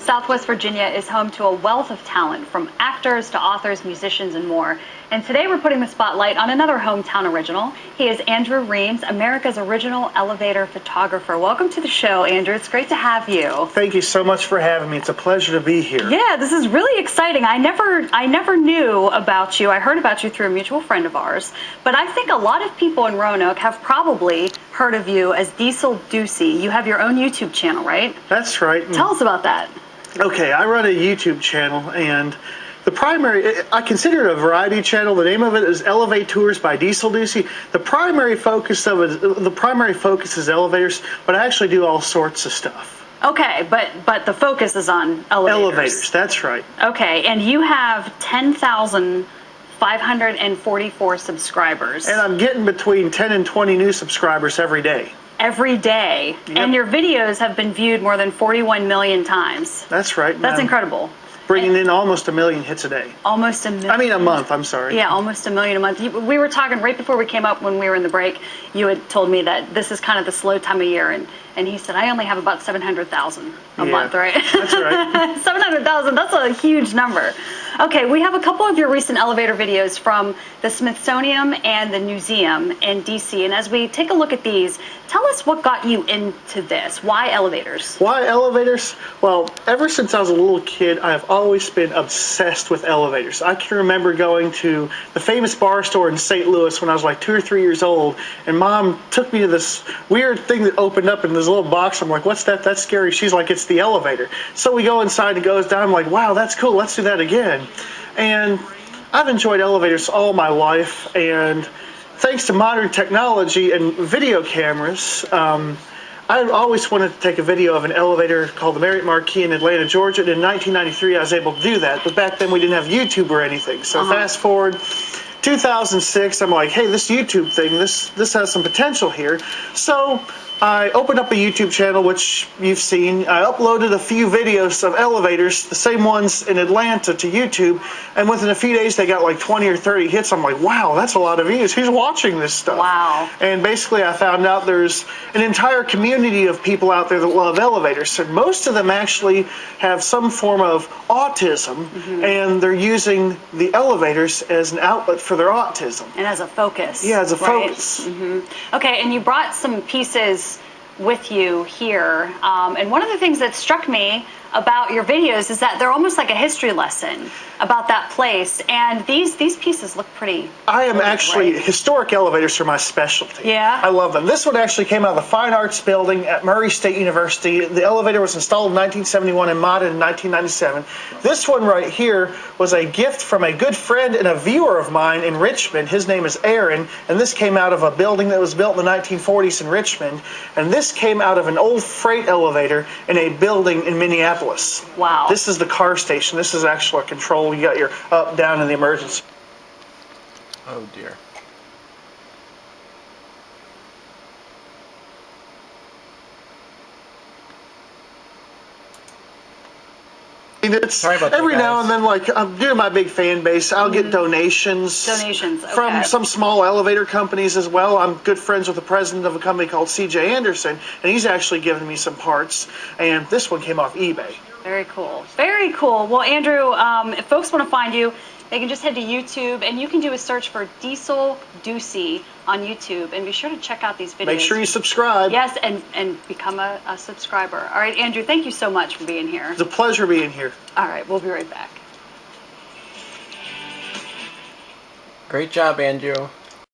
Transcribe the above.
Southwest Virginia is home to a wealth of talent, from actors to authors, musicians, and more. And today we're putting the spotlight on another hometown original. He is Andrew Reams, America's original elevator photographer. Welcome to the show, Andrew. It's great to have you. Thank you so much for having me. It's a pleasure to be here. Yeah, this is really exciting. I never knew about you. I heard about you through a mutual friend of ours, but I think a lot of people in Roanoke have probably heard of you as DieselDucy. You have your own YouTube channel, right? That's right. Tell us about that. Okay, I run a YouTube channel, and I consider it a variety channel. The name of it is Elevate Tours by DieselDucy. The primary focus is elevators, but I actually do all sorts of stuff. Okay, but the focus is on elevators. Elevators, that's right. Okay, and you have 10,544 subscribers. And I'm getting between 10 and 20 new subscribers every day. Every day. Yep. And your videos have been viewed more than 41 million times. That's right. That's incredible. Bringing in almost 1 million hits a day. Almost a million. I mean, a month, I'm sorry. Yeah, almost 1 million a month. We were talking right before we came up when we were in the break. You had told me that this is kind of the slow time of year, and he said, I only have about 700,000 a month, right? That's right. 700,000, that's a huge number. Okay, we have a couple of your recent elevator videos from the Smithsonian and the museum in DC, and as we take a look at these, tell us what got you into this. Why elevators? Why elevators? Well, ever since I was a little kid, I have always been obsessed with elevators. I can remember going to the famous bar store in St. Louis when I was like 2 or 3 years old, and Mom took me to this weird thing that opened up in this little box. I'm like, what's that? That's scary. She's like, it's the elevator. So we go inside, it goes down. I'm like, wow, that's cool. Let's do that again. And I've enjoyed elevators all my life, and thanks to modern technology and video cameras, I always wanted to take a video of an elevator called the Marriott Marquis in Atlanta, Georgia. And in 1993, I was able to do that. But back then, we didn't have YouTube or anything. So fast forward 2006, I'm like, hey, this YouTube thing, this has some potential here. So I opened up a YouTube channel, which you've seen. I uploaded a few videos of elevators, the same ones in Atlanta, to YouTube, and within a few days they got like 20 or 30 hits. I'm like, wow, that's a lot of views. Who's watching this stuff? Wow. And basically I found out there's an entire community of people out there that love elevators, and most of them actually have some form of autism, and they're using the elevators as an outlet for their autism. And as a focus. Yeah, as a focus. Okay, and you brought some pieces with you here, and one of the things that struck me about your videos is that they're almost like a history lesson about that place, and these pieces look pretty historic elevators are my specialty. Yeah. I love them. This one actually came out of the Fine Arts Building at Murray State University. The elevator was installed in 1971 and modded in 1997. This one right here was a gift from a good friend and a viewer of mine in Richmond. His name is Aaron, and this came out of a building that was built in the 1940s in Richmond, and this came out of an old freight elevator in a building in Minneapolis. Wow. This is the car station. This is actual control. You got your up, down, and the emergency. Oh dear. Sorry about that, every guys. now and then, like, I'm doing my big fan base, I'll get donations. Donations, okay. From some small elevator companies as well. I'm good friends with the president of a company called CJ Anderson, and he's actually given me some parts, and this one came off eBay. Very cool. Very cool. Well, Andrew, if folks want to find you, they can just head to YouTube, and you can do a search for DieselDucy on YouTube, and be sure to check out these videos. Make sure you subscribe. Yes, and become a subscriber. All right, Andrew, thank you so much for being here. It's a pleasure being here. All right, we'll be right back. Great job, Andrew.